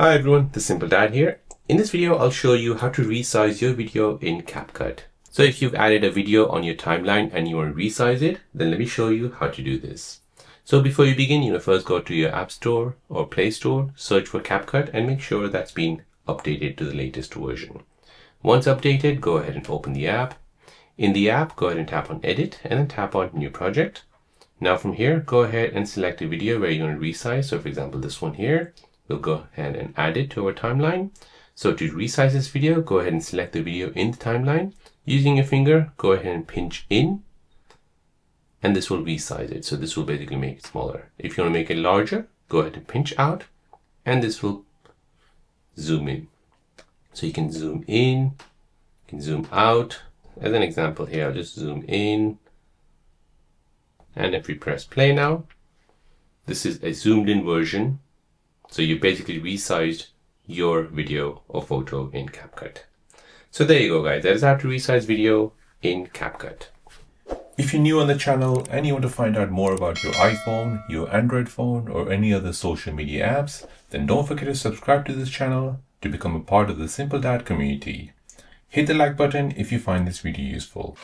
Hi everyone, the Simple Dad here. In this video, I'll show you how to resize your video in Capcut. So if you've added a video on your timeline and you want to resize it, then let me show you how to do this. So before you begin, first go to your App Store or Play Store, search for Capcut and make sure that's been updated to the latest version. Once updated, go ahead and open the app. In the app, go ahead and tap on Edit and then tap on New Project. Now from here, go ahead and select a video where you want to resize. So for example, this one here, we'll go ahead and add it to our timeline. So to resize this video, go ahead and select the video in the timeline. Using your finger, go ahead and pinch in, and this will resize it. So this will basically make it smaller. If you want to make it larger, go ahead and pinch out, and this will zoom in. So you can zoom in, you can zoom out. As an example here, I'll just zoom in. And if we press play now, this is a zoomed in version. So you basically resized your video or photo in Capcut. So there you go, guys. That is how to resize video in Capcut. If you're new on the channel and you want to find out more about your iPhone, your Android phone, or any other social media apps, then don't forget to subscribe to this channel to become a part of the Simple Dad community. Hit the like button if you find this video useful.